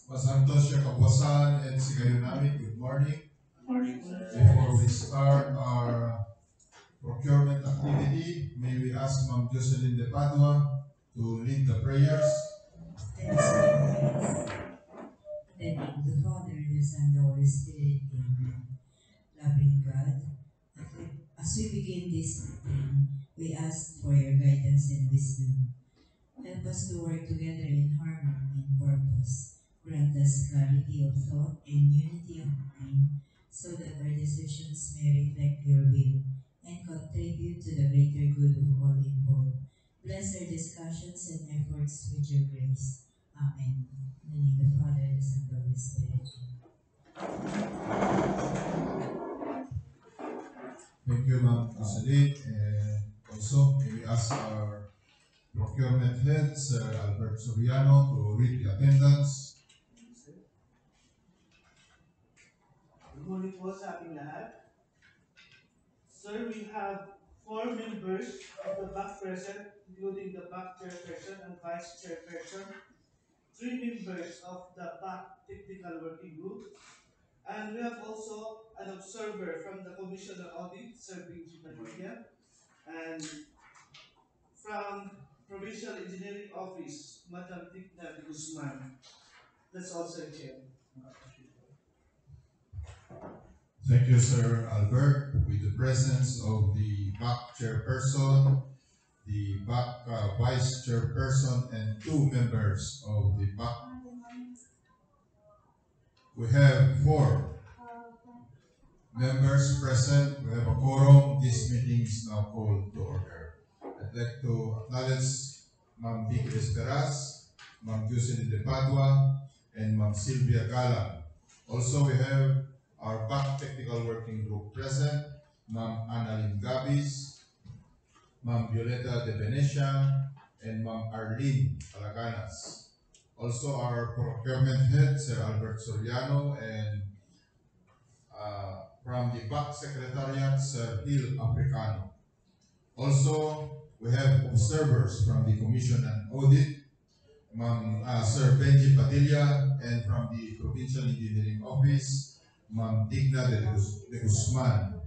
Masantos siya kapuasan and sigayon namin. Good morning. Morning, sir. Before we start our procurement activity, may we ask Ma'am Jocelyn De Padua to lead the prayers. Thanks be praised. In the name of the Father, the Son, and the Holy Spirit. Amen. Loving God, as we begin this meeting, we ask for your guidance and wisdom. Help us to work together in harmony and purpose. Grant us clarity of thought and unity of mind, so that our decisions may reflect your will and contribute to the greater good of all involved. Bless our discussions and efforts with your grace. Amen. In the name of the Father, the Son, and the Holy Spirit. Thank you, Ma'am Jocelyn. And also, may we ask our procurement head, Sir Albert Soriano, to read the attendance. Good morning po sa ating lahat. Sir, we have 4 members of the BAC present, including the BAC chairperson and vice chairperson, 3 members of the BAC technical working group, and we have also an observer from the Commissioner Audit, Sir Benji Padilla, and from Provincial Engineering Office, Madam Tigna de Guzman. That's also Chair. Thank you, Sir Albert. With the presence of the BAC chairperson, the BAC vice chairperson, and 2 members of the BAC, we have 4 members present. We have a quorum. This meeting is now called to order. I'd like to acknowledge Ma'am Vicky Esperas, Ma'am Jocelyn De Padua, and Ma'am Sylvia Galang. Also, we have our BAC Technical Working Group present, Ma'am Annalyn Gabis, Ma'am Violeta De Venecia, and Ma'am Arlene Alaganas. Also, our procurement head, Sir Albert Soriano, and from the BAC Secretariat, Sir Hill Africano. Also, we have observers from the Commission and Audit, Sir Benji Padilla, and from the Provincial Engineering Office, Ma'am Tigna de Guzman.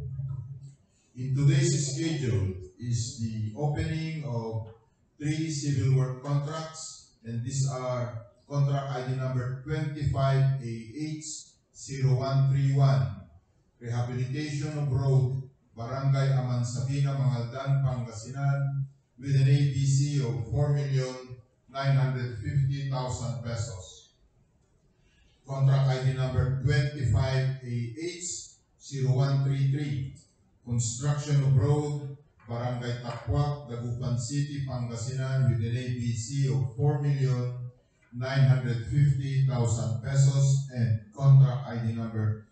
In today's schedule is the opening of 3 civil work contracts, and these are contract ID number 25AH0131, Rehabilitation of Road, Barangay Amansabina, Mangaldan, Pangasinan, with an ABC of 4,950,000 pesos. Contract ID number 25AH0133, Construction of Road, Barangay Takwak, Dagupan City, Pangasinan, with an ABC of 4,950,000 pesos, and contract ID number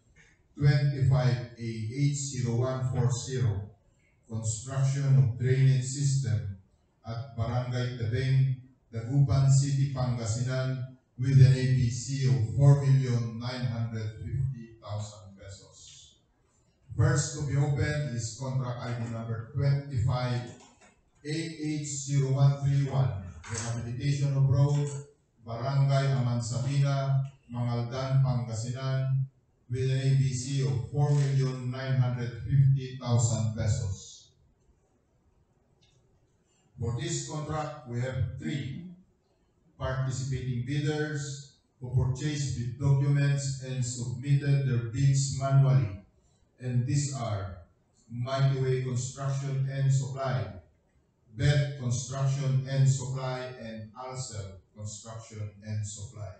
25AH0140, Construction of Drainage System at Barangay Tabeng, Dagupan City, Pangasinan, with an ABC of 4,950,000 pesos. First to be opened is contract ID number 25AH0131, Rehabilitation of Road, Barangay Amansabina, Mangaldan, Pangasinan, with an ABC of 4,950,000 pesos. For this contract, we have 3 participating bidders who purchased bid documents and submitted their bids manually. And these are Mighty Way Construction and Supply, BET Construction and Supply, and Alcel Construction and Supply.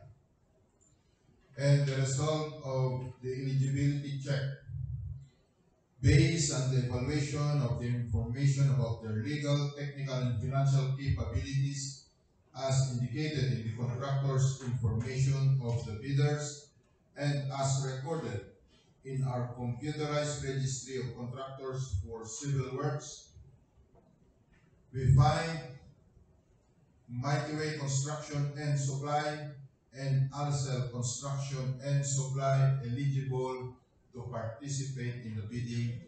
And the result of the eligibility check, based on the evaluation of the information about their legal, technical, and financial capabilities as indicated in the contractor's information of the bidders and as recorded in our computerized registry of contractors for civil works, we find Mighty Way Construction and Supply and Alcel Construction and Supply eligible to participate in the bidding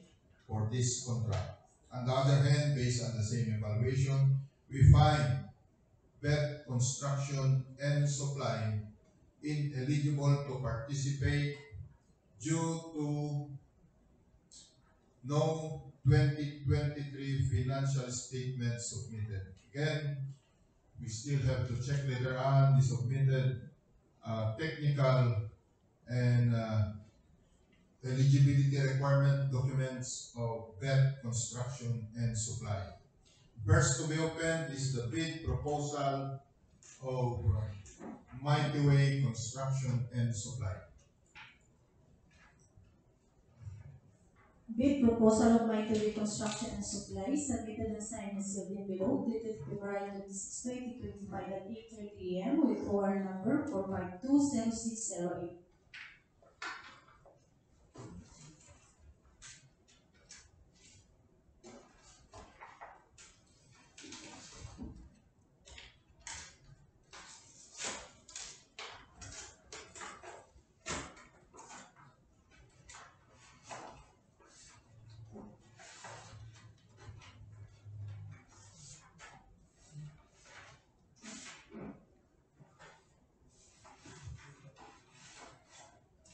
for this contract. On the other hand, based on the same evaluation, we find BET Construction and Supply ineligible to participate due to no 2023 financial statement submitted. Again, we still have to check later on the submitted technical and eligibility requirement documents of VET construction and supply. First to be opened is the bid proposal of Mighty Way Construction and Supply. Bid proposal of Mighty Way Construction and Supply submitted and signed as sealed below, dated February 26, 2025 at 8:30 a.m. with OR number 4527608.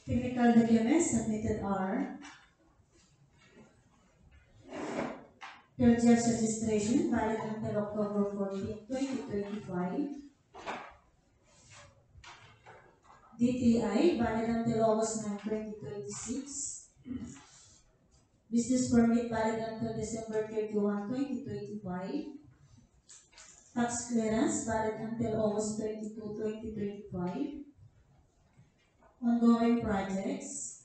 Technical documents submitted are Purchase registration valid until October 14, 2025. DTI valid until August 9, 2026. Business permit valid until December 31, 2025. Tax clearance valid until August 22, 2025. Ongoing projects,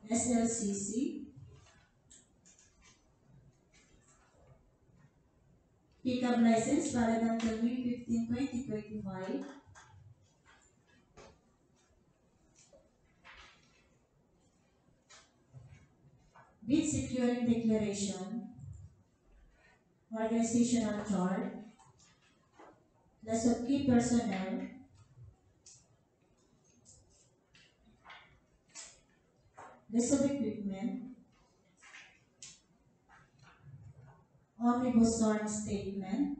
SLCC, pickup license valid until May 15, 2025. Bid securing declaration, organizational chart, list of key personnel, list of equipment, omnibus zoning statement,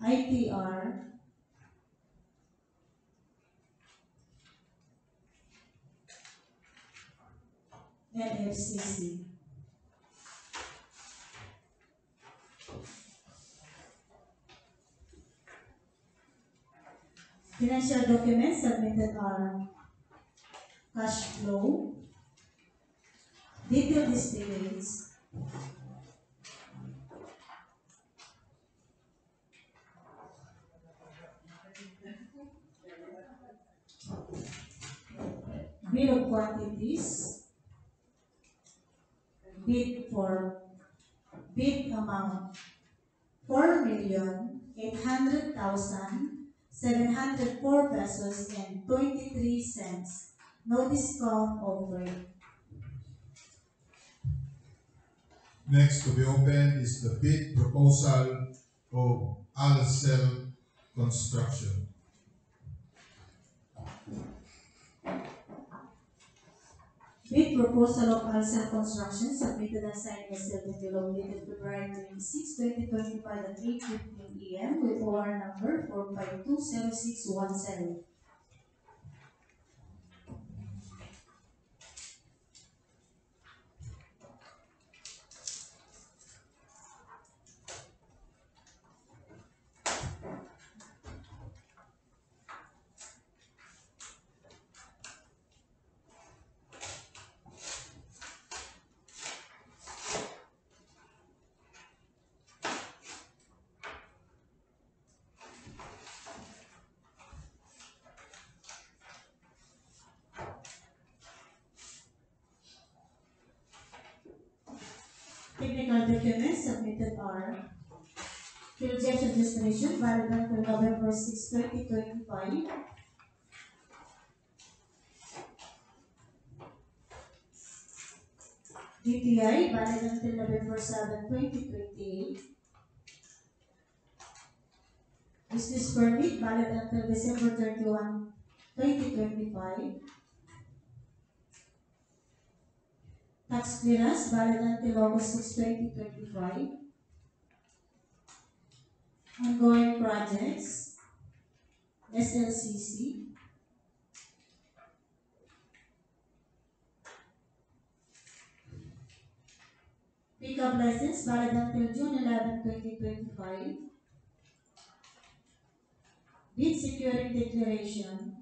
ITR, and FCC. Financial documents submitted are cash flow, detailed estimates, bill of quantities, bid amount 4,800,704 pesos and 23 cents. No discount of rate. Next to be opened is the bid proposal of Alcel Construction. Bid proposal of Alcel Construction submitted and signed by sealed below, dated February 26, 2025 at 8:15 a.m. with OR number 4527617. Technical documents submitted are Purchase registration valid until November 6, 2025. DTI valid until November 7, 2028. Business permit valid until December 31, 2025. Tax clearance valid until August 6, 2025. Ongoing projects, SLCC. Pickup license valid until June 11, 2025. Bid securing declaration.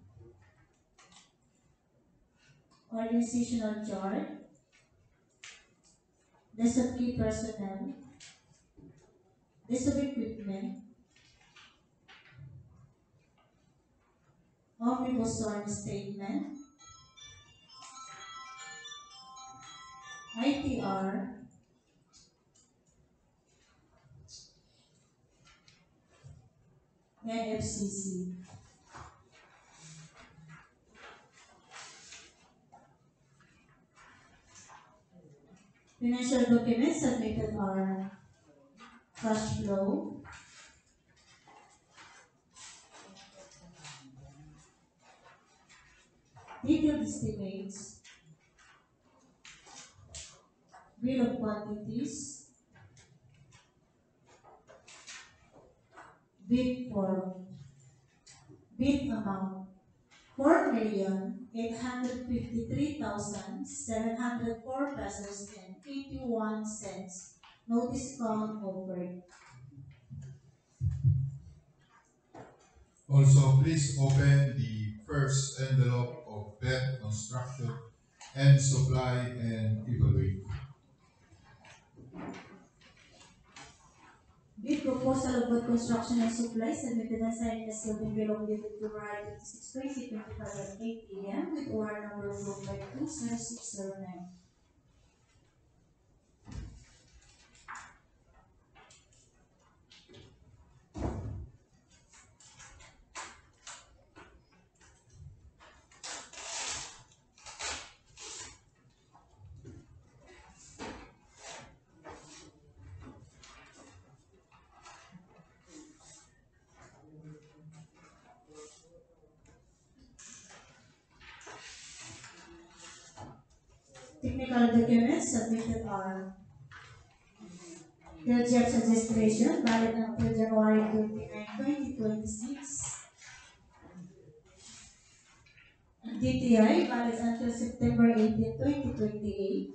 Organizational chart. List of key personnel. List of equipment. Omnibus SORN statement. ITR. And FCC. Financial documents submitted are cash flow, detailed estimates, bill of quantities, bid form, bid amount, 4,853,704 pesos and 81 cents. No discount offered. Also, please open the first envelope of BET Construction and Supply and evaluate. Bid proposal of both construction and supply submitted and signed in a sealed envelope dated February 26, 2025 at 8 a.m. with OR number 4520609. Technical documents submitted are TLGF's registration valid until January 29, 2026. DTI valid until September 18, 2028.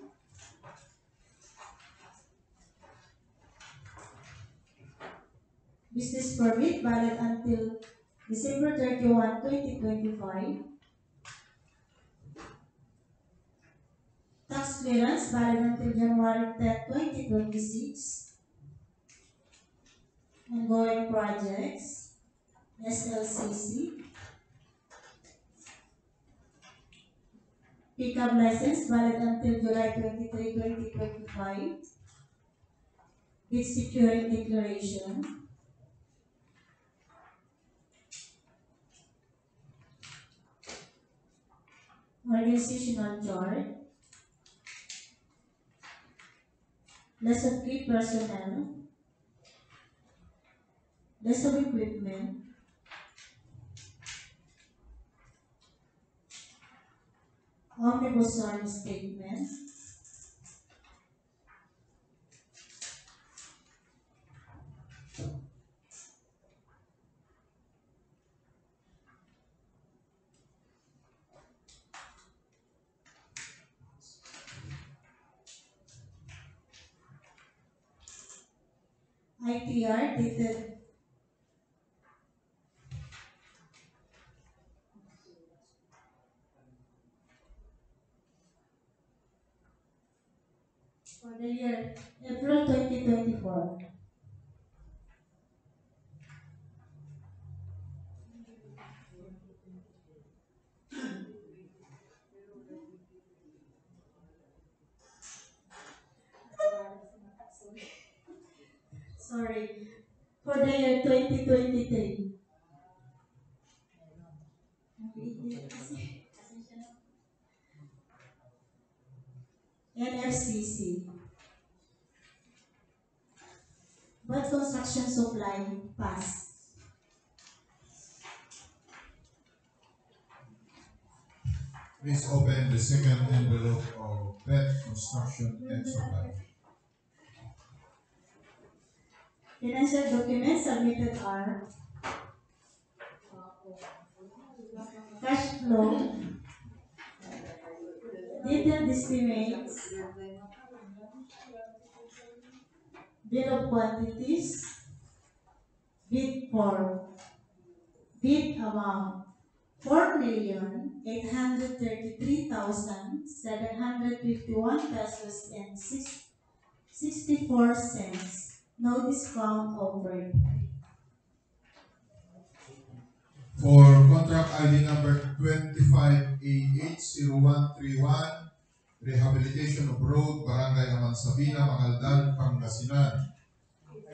Business permit valid until December 31, 2025. Tax clearance valid until January 10, 2026. Ongoing projects, SLCC. Pickup license valid until July 23, 2025. Bid securing declaration. Organizational chart. List of key personnel. List of equipment. Omnibus SORN statement. ITR dated for the year April 2024. Sorry. For the year 2023. NFCC. But construction supply pass. Please open the second envelope of BET Construction and Supply. Financial documents submitted are cash flow, detailed estimates, bill of quantities, bid form, bid amount, 4,833,751 pesos and 64 cents. No discount offered. For contract ID number 25A80131, Rehabilitation of Road, Barangay Amansabina, Mangaldan, Pangasinan.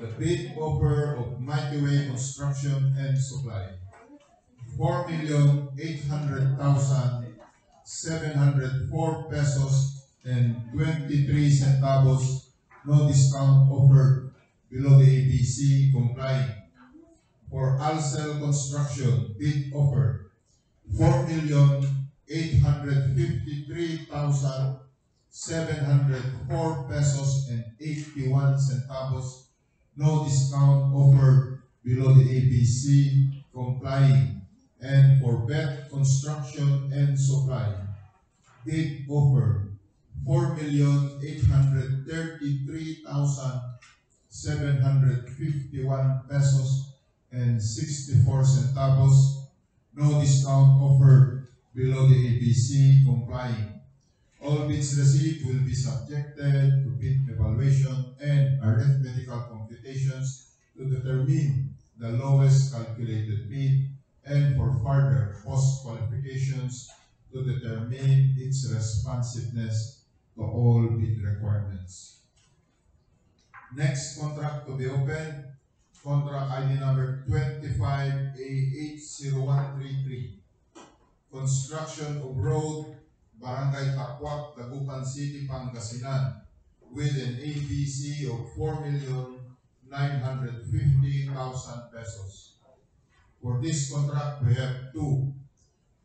The bid offer of Mighty Way Construction and Supply. 4,800,704 pesos and 23 centavos. No discount offered below the ABC complying. For Alcel Construction, bid offer 4,853,704 pesos and 81 centavos. No discount offered below the ABC complying. And for Bet Construction and Supply, bid offer 4,833,751 pesos and 64 centavos. No discount offered below the ABC complying. All bids received will be subjected to bid evaluation and arithmetical computations to determine the lowest calculated bid and for further post-qualifications to determine its responsiveness to all bid requirements. Next contract to be opened, contract ID number 25A80133. Construction of road, Barangay Takwak, Dagupan City, Pangasinan, with an ABC of 4,950,000 pesos. For this contract, we have two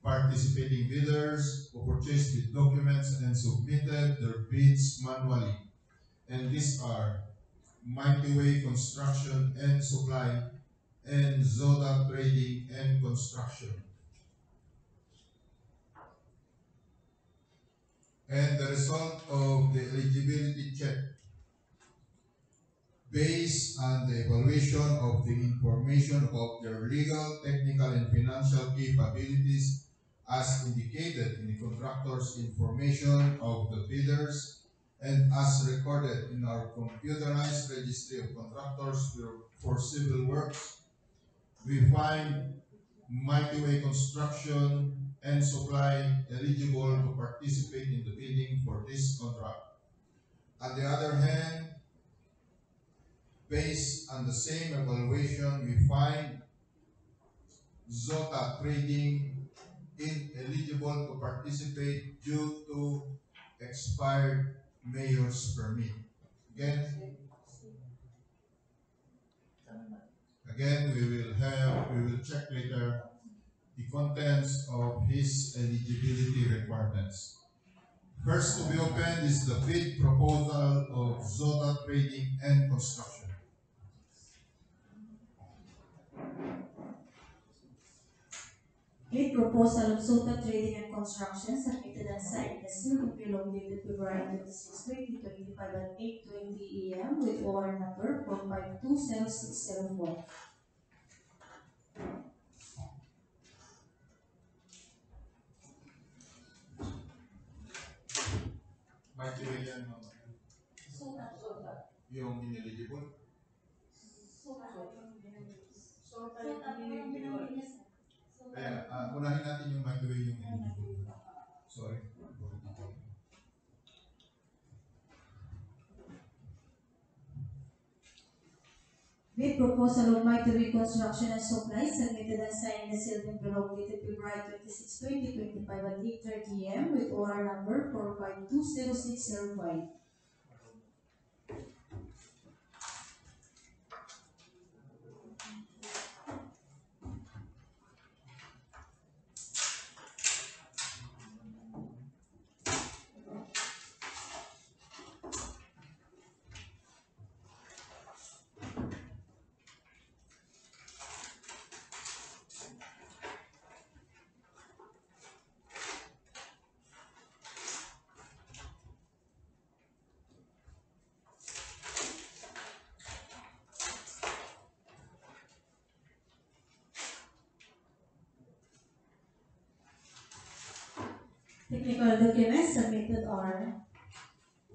participating bidders who purchased bid documents and submitted their bids manually. And these are Mighty Way Construction and Supply and Zoda Trading and Construction. And the result of the eligibility check, based on the evaluation of the information about their legal, technical, and financial capabilities as indicated in the contractor's information of the bidders and as recorded in our computerized registry of contractors for civil works, we find Mighty Way Construction and Supply eligible to participate in the bidding for this contract. On the other hand, based on the same evaluation, we find Zota Trading ineligible to participate due to expired mayor's permit. Again, we will check later the contents of his eligibility requirements. First to be opened is the bid proposal of Zota Trading and Construction. Bid proposal of Zota Trading and Construction submitted and signed in a sealed envelope dated February 26, 2025 at 8:20 a.m. with OR number 4520604. Mighty Way yan, Mama. Yung ineligible? Kaya, unahin natin yung Mighty Way yung ineligible. Sorry. Bid proposal of Mighty Way Construction and Supply submitted and signed in a sealed envelope dated February 26, 2025 at 8:30 a.m. with OR number 4520605. Technical documents submitted are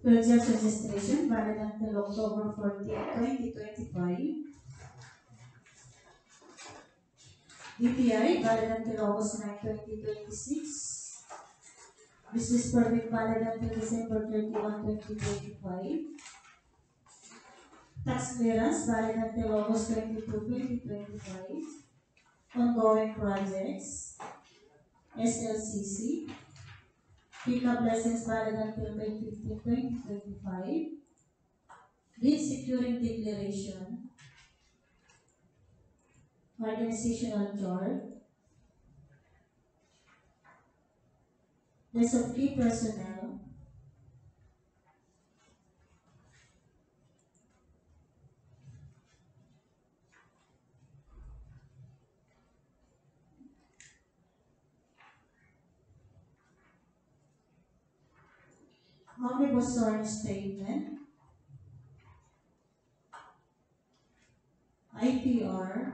Purchase registration valid until October 14, 2025. DTI valid until August 9, 2026. Business permit valid until December 31, 2025. Tax clearance valid until August 22, 2025. Ongoing projects, SLCC. Pickup license valid until May 15, 2025. Bid securing declaration. Organizational chart. List of key personnel. Omnibus sworn statement. IPR.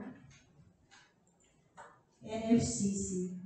NFCC.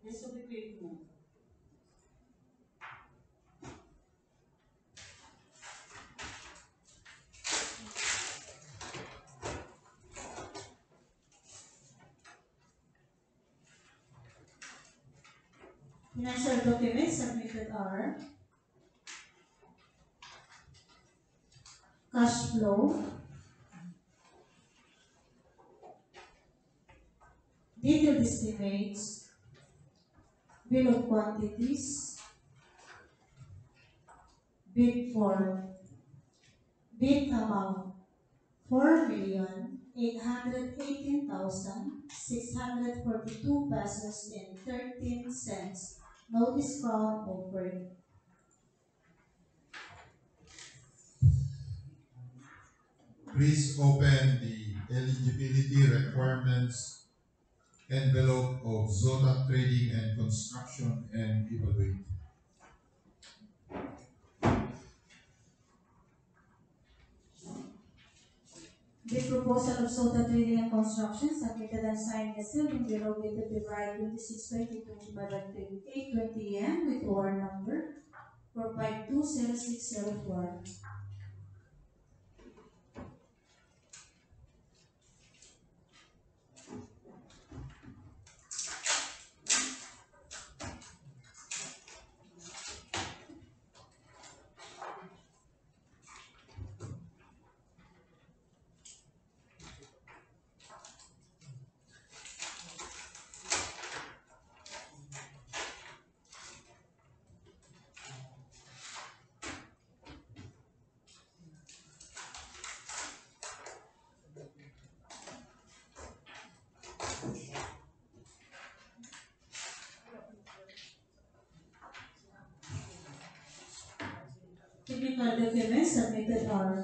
This will be quick move. Financial documents submitted are cash flow, detailed estimates, bill of quantities, bid form, bid amount 4,818,642 pesos and 13 cents. No discount offered. Please open the eligibility requirements envelope of Zota Trading and Construction and evaluate. The proposal of Sota Trading and Construction submitted and signed the sealed below dated February 26, 2025 at 8:20 a.m. with OR number 4520604. Technical documents submitted are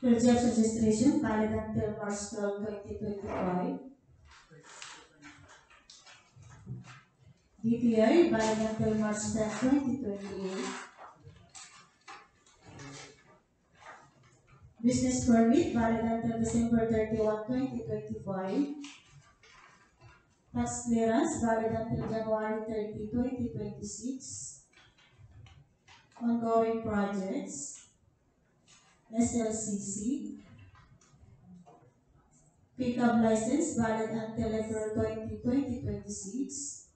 Purchase registration valid until March 12, 2025. DTI valid until March 10, 2028. Business permit valid until December 31, 2025. Tax clearance valid until January 30, 2026. Ongoing projects, SLCC. Pickup license valid until April 20, 2026.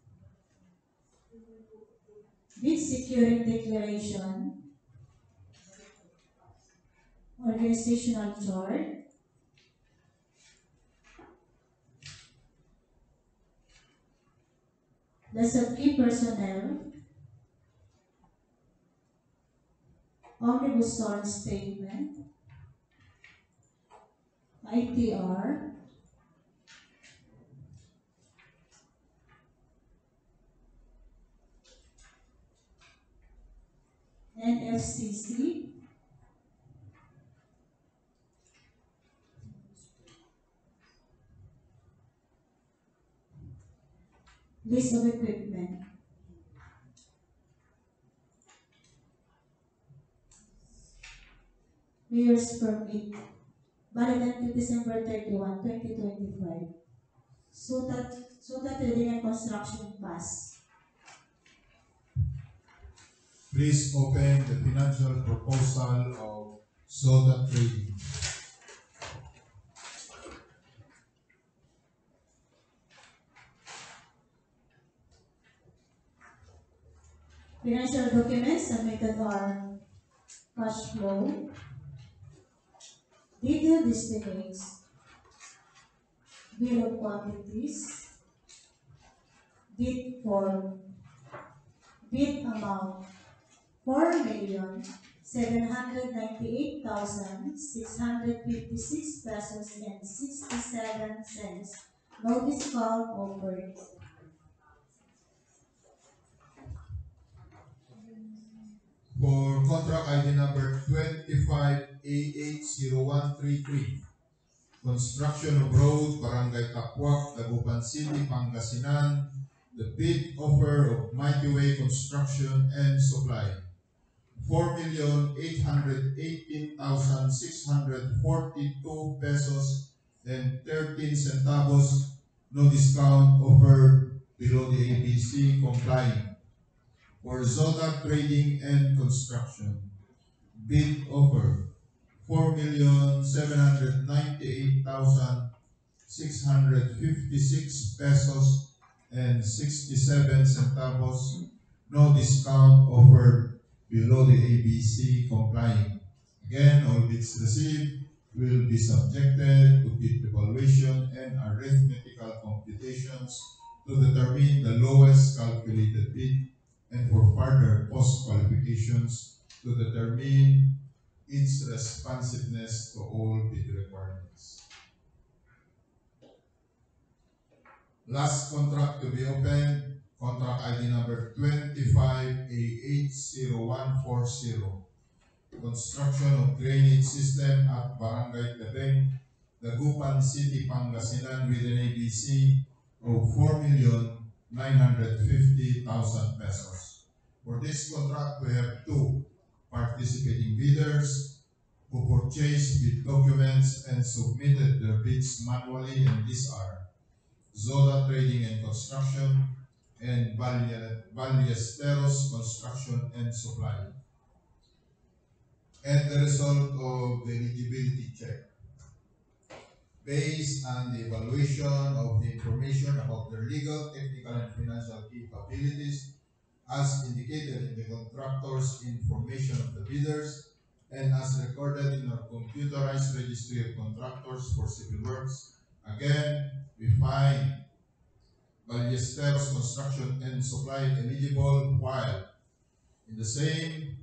Bid securing declaration. Organizational chart. List of key personnel. Omnibus sworn statement. ITR, NFCC, list of equipment. Mayor's permit, valid until December 31, 2025. Sutat Trading and Construction Pass. Please open the financial proposal of Soda Trading. Financial documents submitted are cash flow, detailed estimates, bill of quantities, bid form, bid amount, 4,798,656 pesos and 67 cents. No discount offered. For contract ID number 25A80133, construction of road, Barangay Tapuac, Dagupan City, Pangasinan, the bid offer of Mighty Way Construction and Supply, 4,818,642 pesos and 13 centavos, no discount offered below the ABC complying. For Zota Trading and Construction, bid offer 4,798,656 pesos and 67 centavos, no discount offered below the ABC complying. Again, all bids received will be subjected to bid evaluation and arithmetical computations to determine the lowest calculated bid and for further post-qualifications to determine its responsiveness to all bid requirements. Last contract to be opened, contract ID number 25A80140. Construction of drainage system at Barangay Tebeng, Dagupan City, Pangasinan with an ABC of 4,950,000 pesos. For this contract, we have two participating bidders who purchased bid documents and submitted their bids manually, and these are Zoda Trading and Construction and Ballesteros Construction and Supply. And the result of the eligibility check, based on the evaluation of the information about their legal, technical, and financial capabilities, as indicated in the contractor's information of the bidders, and as recorded in our computerized registry of contractors for civil works. Again, we find Ballesteros Construction and Supply eligible, while in the same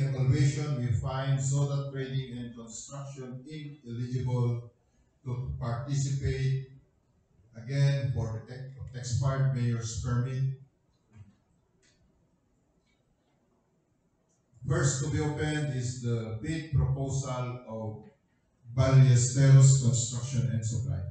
evaluation, we find Soda Trading and Construction ineligible to participate again for the expired mayor's permit. First to be opened is the bid proposal of Ballesteros Construction and Supply.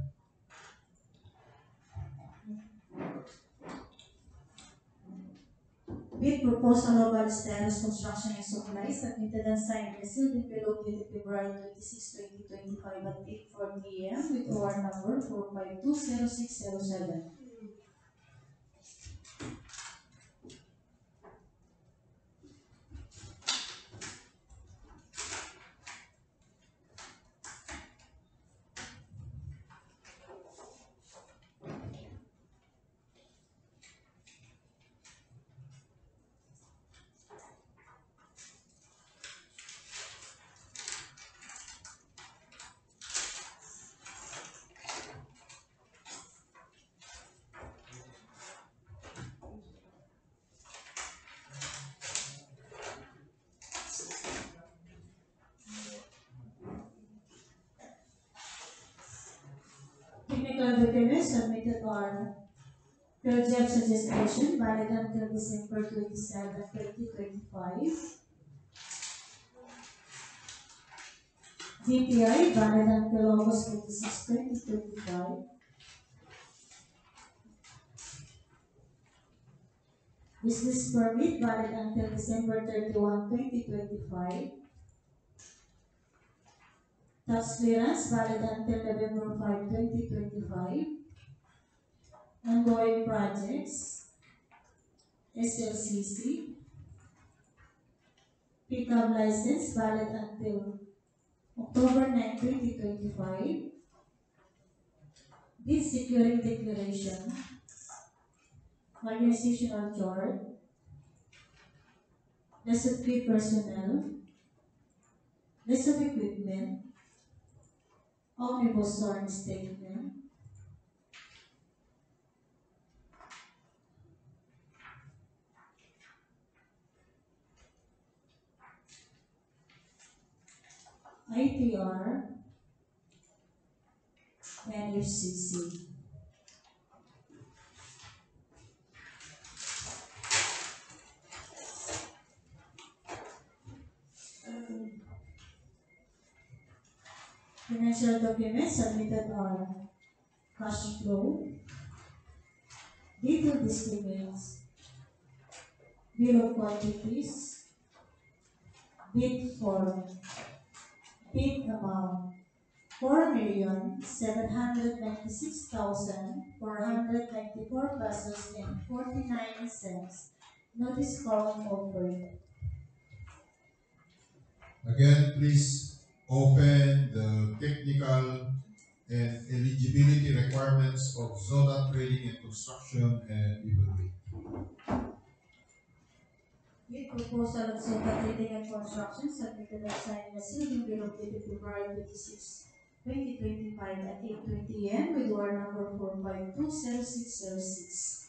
Bid proposal of Ballesteros Construction and Supply submitted and signed and sealed in below dated February 26, 2025 at 8:4 p.m. with OR number 4520607. documents submitted are Project Suggestion valid until December 27, 2025. GPI valid until August 26, 2025. Business permit valid until December 31, 2025. Tax clearance valid until November 5, 2025. Ongoing projects, SLCC. Pickup license valid until October 9, 2025. Bid securing declaration, organizational chart, list of key personnel, list of equipment, omnibus sworn statement, ITR, and FCC. Financial documents submitted are cash flow, detailed estimates, bill of quantities, bid form, bid amount, 4,796,494 pesos and 49 cents. Notice calling offered. Again, please open the technical and eligibility requirements of Zoda Trading and Construction and evaluate. Bid proposal of Zoda Trading and Construction submitted and signed and sealed in bill of dated February 26, 2025 at 8:20 a.m. with order number 4520606.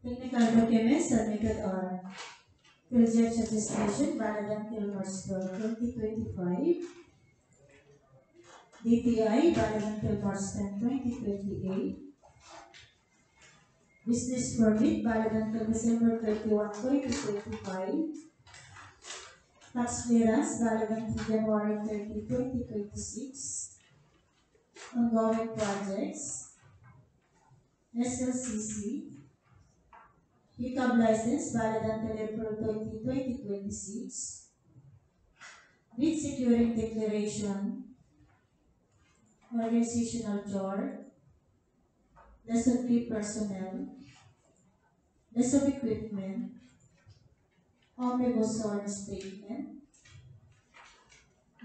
Technical documents submitted are Project Suggestion valid until March 12, 2025. DTI valid until March 10, 2028. Business permit valid until December 31, 2025. Tax clearance valid until January 30, 2026. Ongoing projects, SLCC. Pickup license valid until April 20, 2026. Bid securing declaration, organizational chart, list of key personnel, list of equipment, omnibus sworn statement,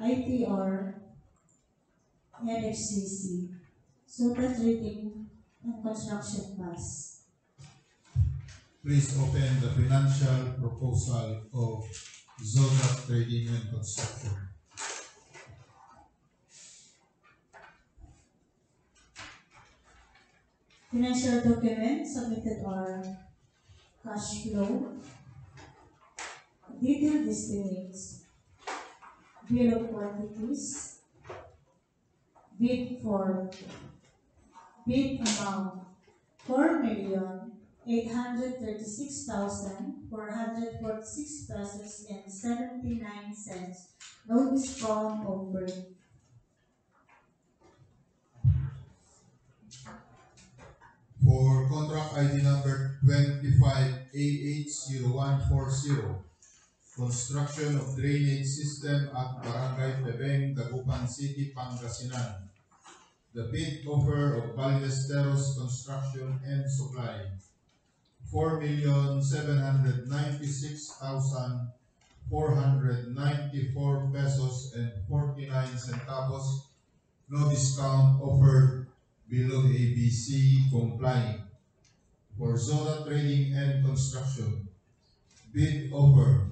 ITR, NFCC, Zoda Trading and Construction Pass. Please open the financial proposal of Zoda Trading and Construction. Financial documents submitted are cash flow, detailed estimates, bill of quantities, bid form, bid amount, 4,836,446 pesos and 79 cents. No discount offered. For contract ID number 25AH0140, construction of drainage system at Barangay Tebeng, Dagupan City, Pangasinan. The bid offer of Ballesteros Construction and Supply, 4,796,494 pesos and 49 centavos. No discount offered below the ABC complying. For Zona Trading and Construction, bid offer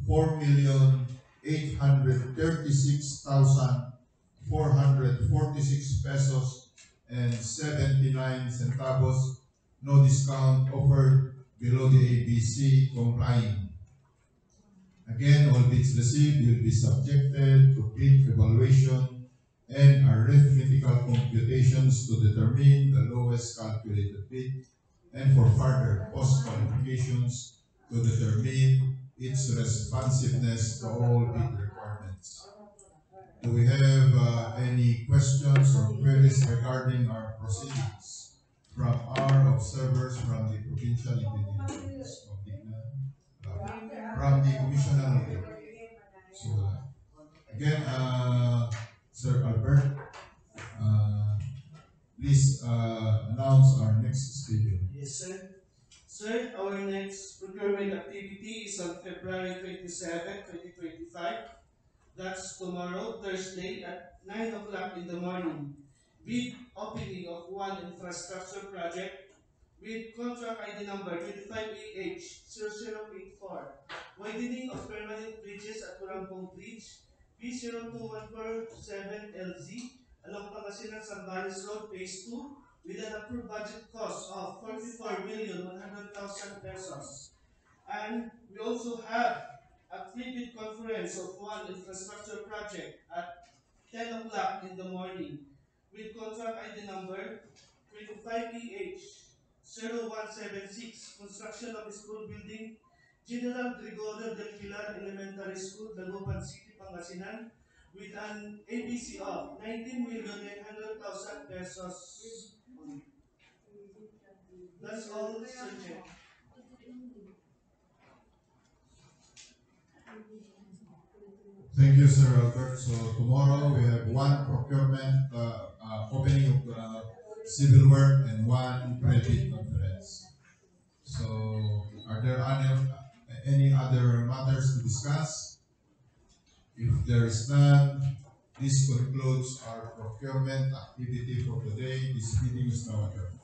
4,836,446 pesos and 79 centavos. No discount offered below the ABC complying. Again, all bids received will be subjected to bid evaluation and arithmetical computations to determine the lowest calculated bid, and for further post-qualifications to determine its responsiveness to all bid requirements. Do we have any questions or queries regarding our proceedings from our observers from the Provincial Intelligence of from the Commissioner of Audit? So, again, Sir Albert, please announce our next schedule. Yes, sir. Sir, our next procurement activity is on February 27, 2025. That's tomorrow, Thursday, at 9 o'clock in the morning. Bid opening of one infrastructure project with contract ID number 25AH0084. Widening of permanent bridges at Turangpong Bridge, P02147LZ, along Pangasinan Zambales Road, Phase 2, with an approved budget cost of 44,100,000 pesos. And we also have a pre-bid conference of one infrastructure project at 10 o'clock in the morning with contract ID number 25PH0176, construction of school building, General Gregorio del Pilar Elementary School, Dagupan City, Pangasinan, with an ABC of 19,900,000 pesos. That's all, Sir Chair. Thank you, Sir Albert. So tomorrow we have one procurement opening of civil work and one pre-bid conference. So are there any other matters to discuss? If there is none, this concludes our procurement activity for today. This meeting is now adjourned.